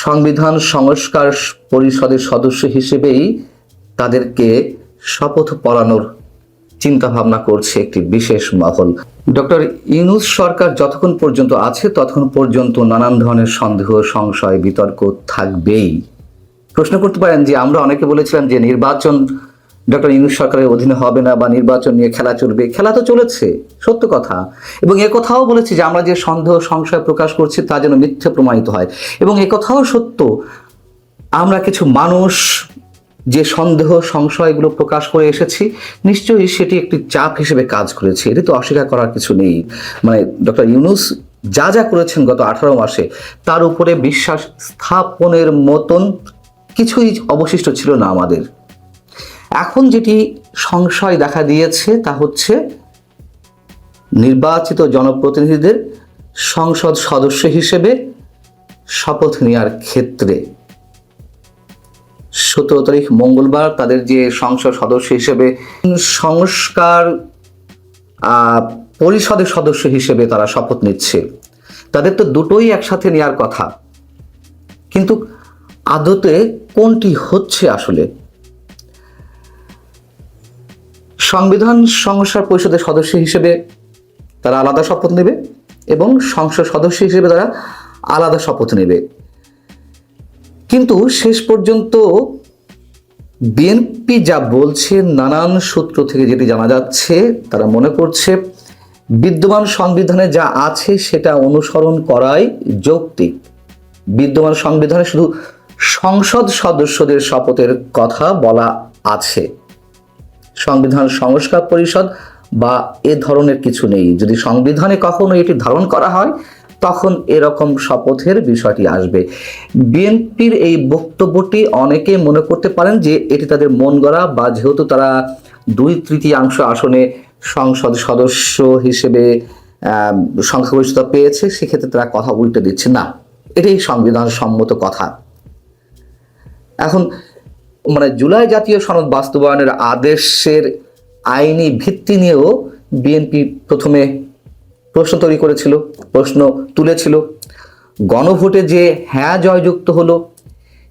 সংবিধান সংস্কার পরিষদের সদস্য হিসেবেই তাদেরকে শপথ পড়ানোর চিন্তা ভাবনা করছে একটি বিশেষ মহল। ডক্টর ইউনূস সরকার যতক্ষণ পর্যন্ত আছে ততক্ষণ পর্যন্ত নানান ধরনের সন্দেহ, সংশয়, বিতর্ক থাকবেই। প্রশ্ন করতে পারেন যে আমরা অনেকে বলেছিলাম যে নির্বাচন ডক্টর ইউনূস সরকারের অধীনে হবে না বা নির্বাচন নিয়ে খেলা চলবে। খেলা তো চলেছে, সত্য কথা। এবং একথাও বলেছি যে আমরা যে সন্দেহ, সংশয় প্রকাশ করছি তা যেন মিথ্যে প্রমাণিত হয়। এবং একথাও সত্য, আমরা কিছু মানুষ যে সন্দেহ, সংশয়গুলো প্রকাশ করে এসেছি, নিশ্চয়ই সেটি একটি চাপ হিসেবে কাজ করেছে। এটি তো অস্বীকার করার কিছু নেই। মানে ডক্টর ইউনূস যা যা করেছেন গত 18 মাসে, তার উপরে বিশ্বাস স্থাপনের মতন কিছুই অবশিষ্ট ছিল না আমাদের। এখন যেটি সংশয় দেখা দিয়েছে তা হচ্ছে নির্বাচিত জনপ্রতিনিধিদের সংসদ সদস্য হিসেবে শপথ নেওয়ার ক্ষেত্রে 17 তারিখ মঙ্গলবার তাদের যে সংসদ সদস্য হিসেবে সংস্কার পরিষদের সদস্য হিসেবে তারা শপথ নিচ্ছে। তাদের তো দুটোই একসাথে নেওয়ার কথা, কিন্তু আদতে কোনটি হচ্ছে আসলে? সংবিধান সংস্কার পরিষদের সদস্য হিসেবে তারা আলাদা শপথ নেবে এবং সংসদ সদস্য হিসেবে তারা আলাদা শপথ নেবে। কিন্তু শেষ পর্যন্ত বিএনপি যা বলছে, নানান সূত্র থেকে যেটি জানা যাচ্ছে, তারা মনে করছে বিদ্যমান সংবিধানে যা আছে সেটা অনুসরণ করাই যৌক্তিক। বিদ্যমান সংবিধানে শুধু সংসদ সদস্যদের শপথের কথা বলা আছে, সংবিধান সংস্কার পরিষদ বা এ ধরনের কিছু নেই। যদি সংবিধানে কখনো এটি ধারণ করা হয় তখন এরকম শপথের বিষয়টি আসবে। বিএনপির এই বক্তব্যটি অনেকে মনে করতে পারেন যে এটি তাদের মন গড়া, বা যেহেতু তারা 2/3 আসনে সংসদ সদস্য হিসেবে সংখ্যাগরিষ্ঠতা পেয়েছে, সেক্ষেত্রে তারা কথা উল্টে দিচ্ছে। না, এটাই সংবিধান সম্মত কথা। এখন জুলাই জাতীয় সনদ বাস্তবায়নের আদেশের আইনি ভিত্তি নিয়েও বিএনপি প্রথমে প্রশ্ন তৈরি করেছিল, প্রশ্ন তুলেছিল। গণভোটে যে হ্যাঁ জয়যুক্ত হলো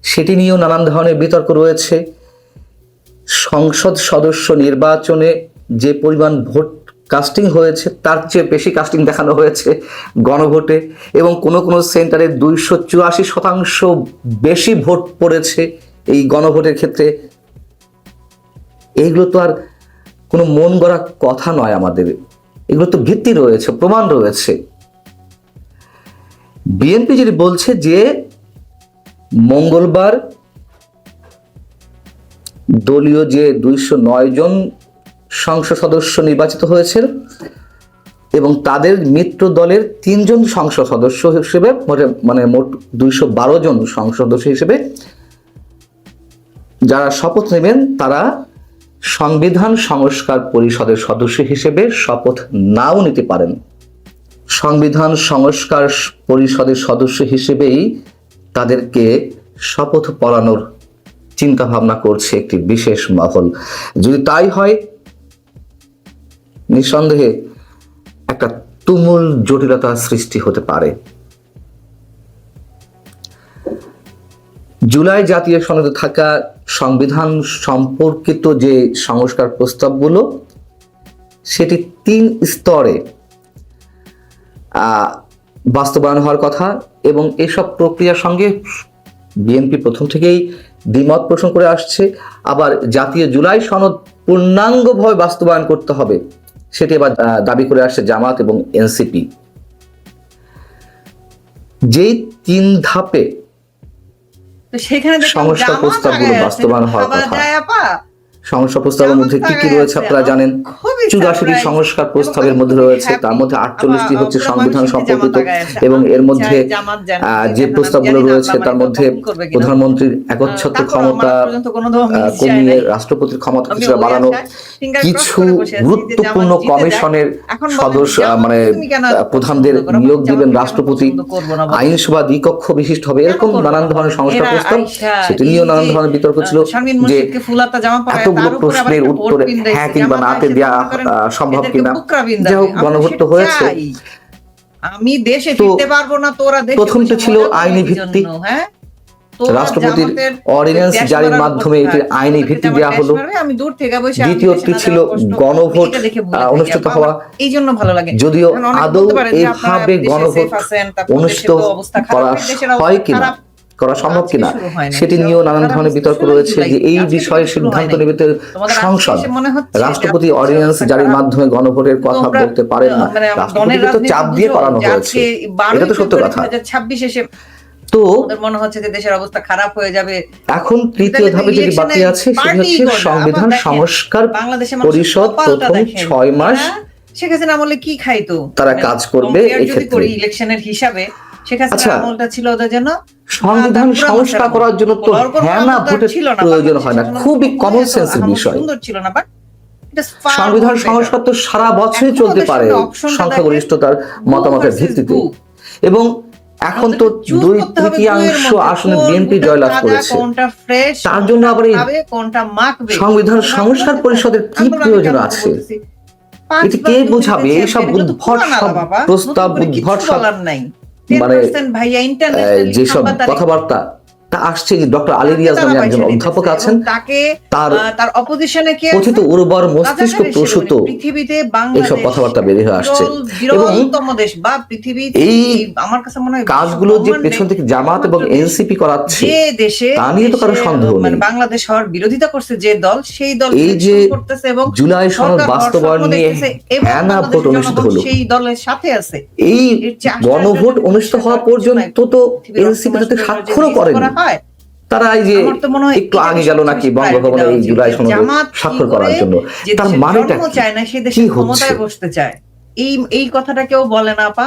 সেটি নিয়েও নানান ধরনের বিতর্ক রয়েছে। সংসদ সদস্য নির্বাচনে যে পরিমাণ ভোট কাস্টিং হয়েছে তার চেয়ে বেশি কাস্টিং দেখানো হয়েছে গণভোটে, এবং কোনো কোনো সেন্টারে 284% বেশি ভোট পড়েছে এই গণভোটের ক্ষেত্রে। এইগুলো তো আর কোনো মন গড়া কথা নয় আমাদের, এগুলো তো ভিত্তি রয়েছে, প্রমাণ রয়েছে। বিএনপি যেটি বলছে যে মঙ্গলবার দলীয় যে 209 জন সংসদ সদস্য নির্বাচিত হয়েছে এবং তাদের মিত্র দলের 3 জন সংসদ সদস্য হিসেবে মোট 212 জন সংসদ সদস্য হিসেবে যারা শপথ নেবেন তারা সংবিধান সংস্কার পরিষদের সদস্য হিসেবে শপথ নাও নিতে পারেন। সংবিধান সংস্কার পরিষদের সদস্য হিসেবেই তাদেরকে শপথ পড়ানোর চিন্তা ভাবনা করছে একটি বিশেষ মহল। যদি তাই হয়, নিঃসন্দেহে একটা তুমুল জটিলতার সৃষ্টি হতে পারে। জুলাই জাতীয় সনদে থাকা সংবিধান সম্পর্কিত যে সংস্কার প্রস্তাবগুলো, সেটি 3 স্তরে বাস্তবায়ন হওয়ার কথা, এবং এসব প্রক্রিয়ার সঙ্গে বিএনপি প্রথম থেকেই দ্বিমত পোষণ করে আসছে। আবার জাতীয় জুলাই সনদ পূর্ণাঙ্গভাবে বাস্তবায়ন করতে হবে সেটি আবার দাবি করে আসছে জামাত এবং এনসিপি। যেই 3 ধাপে সংস্কার প্রস্তাবগুলো বাস্তবায়ন হওয়ার কথা, সংস্কার প্রস্তাবের মধ্যে কি কি রয়েছে আপনারা জানেন। 84টি সংস্কার প্রস্তাবের মধ্যে রয়েছে, তার মধ্যে 48টি হচ্ছে সংবিধান সম্পর্কিত, এবং এর মধ্যে যে প্রস্তাবগুলো রয়েছে তার মধ্যে প্রধানমন্ত্রীর একচ্ছত্র ক্ষমতা কমিয়ে রাষ্ট্রপতির ক্ষমতা কিছুটা বাড়ানো, কিছু গুরুত্বপূর্ণ কমিশনের সদস্য প্রধানদের নিয়োগ দিবেন রাষ্ট্রপতি, আইনসভা দ্বিকক্ষ বিশিষ্ট হবে, এরকম নানান ধরনের সংস্কার প্রস্তাব। সেটি নিয়েও নানান ধরনের বিতর্ক ছিল যে এতগুলো প্রশ্নের উত্তরে হ্যাঁ কিংবা নাতে দেওয়া সম্ভব কিনা। যাই হোক, গণভোট হয়েছে। আমি দেশে ফিরতে পারবো না, তোরা দেশে প্রথমটা ছিল আইনি ভিত্তি, রাষ্ট্রপতির অর্ডিন্যান্স জারির মাধ্যমে এটির আইনি ভিত্তি দেওয়া হলো। আমি দূর থেকে বসে দ্বিতীয়টি ছিল গণভোট অনুষ্ঠিত হওয়া, এই জন্য ভালো লাগে। যদিও আদৌ এইভাবে গণভোট অনুষ্ঠিত হয় কিনা, করা সম্ভব কিনা সেটি নিয়েও নানান ধরনের বিতর্ক রয়েছে যে এই বিষয়ে সিদ্ধান্ত নেবে সংসদ। রাষ্ট্রপতি অর্ডিন্যান্স জারির মাধ্যমে গণভোটের কথা বলতে পারেন না, রাষ্ট্রপতিকে তো চাপ দিয়ে করানো হয়েছে, এটা তো সত্য কথা। 2026 এসে তো মনে হচ্ছে যে দেশের অবস্থা খারাপ হয়ে যাবে। এখন তৃতীয় ধাপে যেটি বাকি আছে সেটি হচ্ছে সংবিধান সংস্কার পরিষদ প্রথম 6 মাস শেখ হাসিনা আমলে কি খাইতো তারা কাজ করবে। এক্ষেত্রে ইলেকশনের হিসাবে শেখ হাসিনা আমলটা ছিল ওদের জন্য সংবিধান সংস্কার করার জন্য তো হ্যাঁ ভোটের প্রয়োজন হয় না, খুবই কমন সেন্সের বিষয়। সুন্দর ছিল না, বাট সংবিধান সংস্কার তো সারা বছরই চলতে পারে সংখ্যাগরিষ্ঠতার মতামতের ভিত্তিতে, এবং এখন তো 2/3 আসনে বিএনপি জয়লাভ করেছে। তার জন্য আবার এই সংবিধান সংস্কার পরিষদের কি প্রয়োজন আছে? এটি কে বোঝাবে? এইসব উদ্ভট সব প্রস্তাব, উদ্ভট সব মানে যেসব কথাবার্তা তা আসছে, যে ডক্টর আলী রিয়াজ নামে একজন অধ্যাপক আছেন, তার অপোজিশনে কথিত উর্বর মস্তিষ্ক প্রসূত এইসব কথাবার্তা বেরিয়ে হয়ে আসছে। এবং এই কাজগুলো যে পেছন থেকে জামাত এবং এনসিপি করাচ্ছে তা নিয়ে তো কারো সন্দেহ নেই। বাংলাদেশ হওয়ার বিরোধিতা করছে যে দল, সেই দল এই যে জুলাই সনদ বাস্তবায়ন নিয়ে হ্যাঁ না ভোট অনুষ্ঠিত হলো, সেই দলের সাথে আছে। এই গণভোট অনুষ্ঠিত হওয়া পর্যন্ত তো এনসিপি সাথে স্বাক্ষরও করেনি। তারা এই যে একটু আগে গেল নাকি বঙ্গভবনে এই জুলাই সনদে স্বাক্ষর করার জন্য, তার মানেটা কি হচ্ছে? এই কথাটা কেউ বলে না আপা।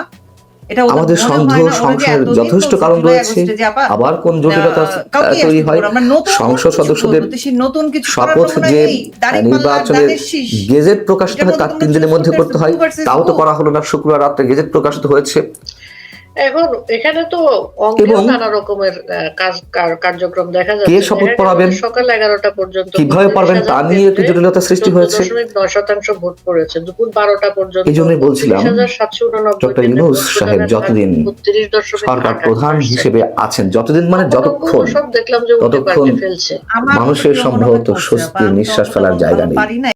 আমাদের সন্দেহ সংশয়ের যথেষ্ট কারণ রয়েছে। আবার কোন জটিলতা তৈরি হয়? সংসদ সদস্যদের শপথ যে নির্বাচনের গেজেট প্রকাশিত হয় তার 3 দিনের মধ্যে করতে হয়, তাও তো করা হলো না। শুক্রবার রাতে গেজেট প্রকাশিত হয়েছে। এখন এখানে তো নানা রকমের কার্যক্রম দেখা যাচ্ছে। কে শপথ পড়াবেন, সকাল 11টা পর্যন্ত কিভাবে পারবেন তা নিয়ে একটু জটিলতা সৃষ্টি হয়েছে। 9% ভোট পড়েছে দুপুর 12টা পর্যন্ত। এই জন্যই বলছিলাম ডক্টর ইউনূস সাহেব যতদিন সরকার প্রধান হিসেবে আছেন, যতদিন মানে যতক্ষণ ততক্ষণ মানুষের সম্ভবত স্বস্তির নিঃশ্বাস ফেলার জায়গা নেই।